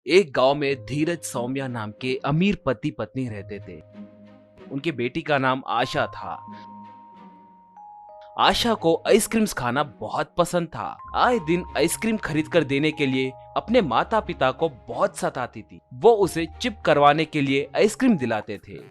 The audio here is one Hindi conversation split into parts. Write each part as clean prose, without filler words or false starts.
एक गांव में धीरज सौम्या नाम के अमीर पति पत्नी रहते थे। उनकी बेटी का नाम आशा था। आशा को आइसक्रीम्स खाना बहुत पसंद था। आए दिन आइसक्रीम खरीद कर देने के लिए अपने माता पिता को बहुत सताती थी। वो उसे चिप करवाने के लिए आइसक्रीम दिलाते थे।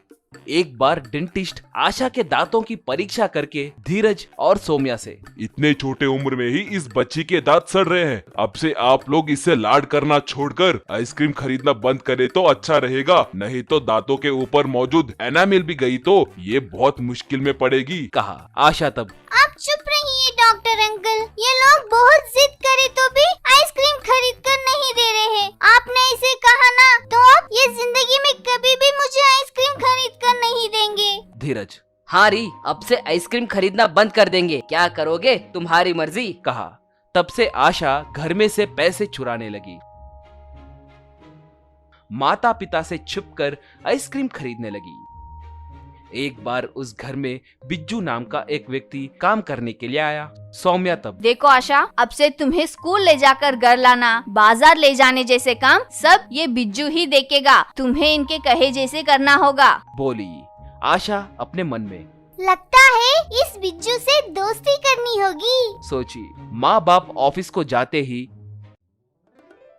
एक बार डेंटिस्ट आशा के दांतों की परीक्षा करके धीरज और सौम्या से, इतने छोटे उम्र में ही इस बच्ची के दांत सड़ रहे हैं। अब से आप लोग इससे लाड करना छोड़कर आइसक्रीम खरीदना बंद करें तो अच्छा रहेगा, नहीं तो दांतों के ऊपर मौजूद एनामिल भी गई तो ये बहुत मुश्किल में पड़ेगी, कहा। आशा तब, आप चुप रहिए डॉक्टर अंकल, ये लोग बहुत जिद करे तो भी आइसक्रीम खरीद कर नहीं दे रहे हैं। आपने इसे कहा ना, तो अब ये जिंदगी में कभी भी मुझे आइसक्रीम खरीद कर नहीं देंगे। धीरज, हाँ री, अब से आइसक्रीम खरीदना बंद कर देंगे, क्या करोगे तुम्हारी मर्जी, कहा। तब से आशा घर में से पैसे चुराने लगी। माता पिता से छुपकर आइसक्रीम खरीदने लगी। एक बार उस घर में बिज्जू नाम का एक व्यक्ति काम करने के लिए आया। सौम्या तब, देखो आशा, अब से तुम्हें स्कूल ले जाकर घर लाना, बाजार ले जाने जैसे काम सब ये बिज्जू ही देखेगा। तुम्हें इनके कहे जैसे करना होगा, बोली। आशा अपने मन में, लगता है इस बिज्जू से दोस्ती करनी होगी, सोची। माँ बाप ऑफिस को जाते ही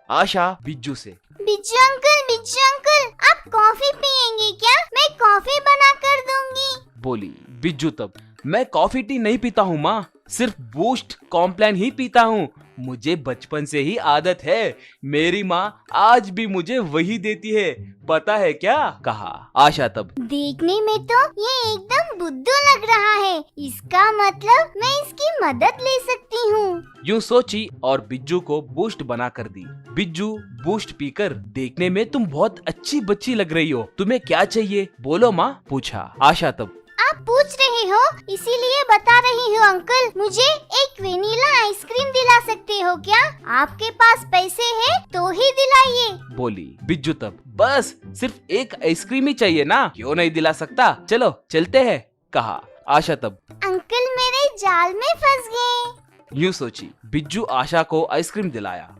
आशा बिज्जू से, बिज्जू अंकल, आप कॉफी पियेंगे क्या? मैं कॉफी बना कर दूंगी, बोली। बिज्जू तब, मैं कॉफी टी नहीं पीता हूँ माँ, सिर्फ बूस्ट कॉम्प्लान ही पीता हूँ। मुझे बचपन से ही आदत है, मेरी माँ आज भी मुझे वही देती है, पता है क्या, कहा। आशा तब, देखने में तो ये एकदम बुद्धू लग रहा है, इसका मतलब मैं इसकी मदद ले सकती हूँ। यूं सोची और बिज्जू को बूस्ट बना कर दी। बिज्जू बूस्ट पीकर, देखने में तुम बहुत अच्छी बच्ची लग रही हो, तुम्हें क्या चाहिए बोलो माँ, पूछा। आशा तब, आप पूछ रहे हो इसीलिए बता रही हूँ अंकल, मुझे एक वेनिला आइसक्रीम दिला सकते हो क्या? आपके पास पैसे हैं तो ही दिलाइए, बोली। बिज्जू तब, बस सिर्फ एक आइसक्रीम ही चाहिए ना, क्यों नहीं दिला सकता, चलो चलते हैं, कहा। आशा तब, अंकल मेरे जाल में फंस गए। यूं सोची। बिज्जू आशा को आइसक्रीम दिलाया।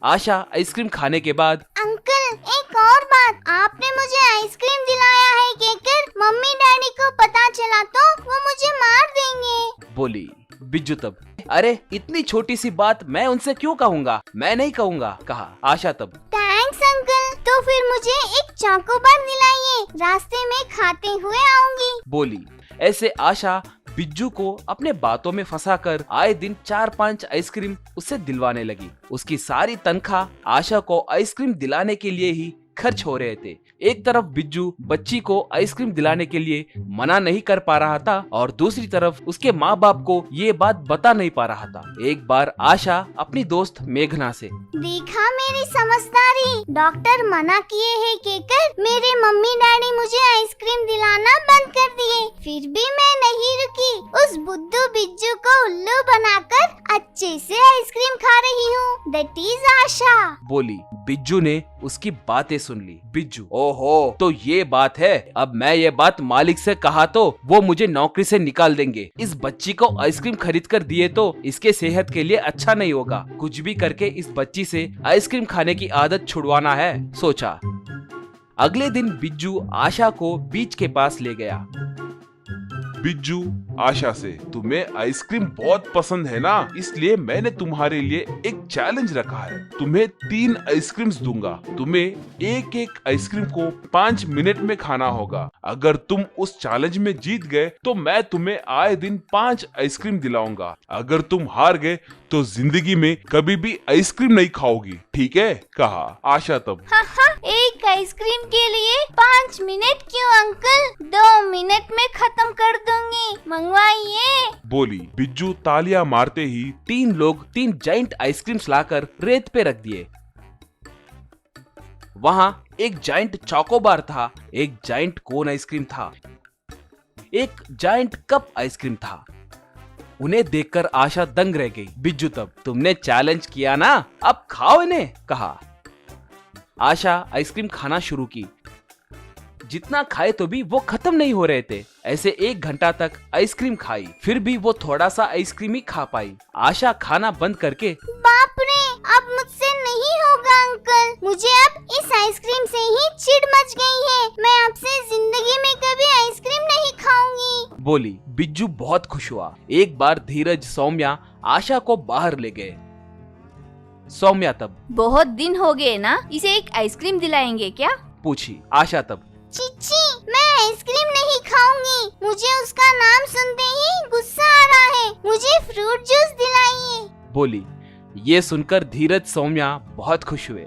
आशा आइसक्रीम खाने के बाद, अंकल एक और बात, आपने मुझे आइसक्रीम दिलाया है कहकर मम्मी डैडी को पता चला तो वो मुझे मार देंगे, बोली। बिज्जू तब, अरे इतनी छोटी सी बात मैं उनसे क्यों कहूँगा, मैं नहीं कहूँगा, कहा। आशा तब, थैंक्स अंकल, तो फिर मुझे एक चॉकोबार दिलाइए, रास्ते में खाते हुए आऊंगी, बोली। ऐसे आशा बिज्जू को अपने बातों में फंसाकर आए दिन 4-5 आइसक्रीम उससे दिलवाने लगी। उसकी सारी तनख्वाह आशा को आइसक्रीम दिलाने के लिए ही खर्च हो रहे थे। एक तरफ बिज्जू बच्ची को आइसक्रीम दिलाने के लिए मना नहीं कर पा रहा था और दूसरी तरफ उसके माँ बाप को ये बात बता नहीं पा रहा था। एक बार आशा अपनी दोस्त मेघना से, देखा मेरी समझदारी, डॉक्टर मना किए हैं कहकर मेरे मम्मी डैडी मुझे आइसक्रीम दिलाना बंद कर दिए, फिर भी मैं नहीं रुकी, उस बुद्धू बिज्जू को उल्लू बनाकर अच्छे से आइसक्रीम खा रही हूँ, दैट इज आशा, बोली। बिज्जू ने उसकी बातें सुन ली। बिज्जू, ओहो तो ये बात है, अब मैं ये बात मालिक से कहा तो वो मुझे नौकरी से निकाल देंगे। इस बच्ची को आइसक्रीम खरीद कर दिए तो इसके सेहत के लिए अच्छा नहीं होगा, कुछ भी करके इस बच्ची से आइसक्रीम खाने की आदत छुड़वाना है, सोचा। अगले दिन बिज्जू आशा को बीच के पास ले गया। बिज्जू आशा से, तुम्हें आइसक्रीम बहुत पसंद है ना, इसलिए मैंने तुम्हारे लिए एक चैलेंज रखा है। तुम्हें 3 आइसक्रीम्स दूंगा, तुम्हें एक एक आइसक्रीम को 5 मिनट में खाना होगा। अगर तुम उस चैलेंज में जीत गए तो मैं तुम्हें आए दिन 5 आइसक्रीम दिलाऊंगा। अगर तुम हार गए तो जिंदगी में कभी भी आइसक्रीम नहीं खाओगी, ठीक है, कहा। आशा तब, एक आइसक्रीम के लिए 5 मिनट क्यों अंकल, 2 मिनट में खत्म कर दूंगी, मंगवाइए, बोली। बिज्जू तालियां मारते ही 3 लोग 3 जाइंट आइसक्रीम्स लाकर रेत पे रख दिए। वहाँ एक जाइंट चॉकोबार था, एक जाइंट कोन आइसक्रीम था, एक जाइंट कप आइसक्रीम था। उन्हें देखकर आशा दंग रह गई। बिज्जू तब, तुमने चैलेंज किया ना, अब खाओ इन्हें, कहा। आशा आइसक्रीम खाना शुरू की। जितना खाए तो भी वो खत्म नहीं हो रहे थे। ऐसे 1 घंटा तक आइसक्रीम खाई, फिर भी वो थोड़ा सा आइसक्रीम ही खा पाई। आशा खाना बंद करके, बाप रे, अब मुझसे नहीं होगा अंकल, मुझे अब इस आइसक्रीम से ही चिढ़ मच गई है। मैं अब से जिंदगी में कभी आइसक्रीम नहीं खाऊंगी, बोली। बिज्जू बहुत खुश हुआ। एक बार धीरज, सौम्या आशा को बाहर ले गए। सौम्या तब बहुत दिन हो गए ना, इसे एक आइसक्रीम दिलाएंगे क्या? पूछी। आशा तब चिच्ची मैं आइसक्रीम नहीं खाऊंगी, मुझे उसका नाम सुनते ही गुस्सा आ रहा है, मुझे फ्रूट जूस दिलाइए, बोली। ये सुनकर धीरज, सौम्या बहुत खुश हुए।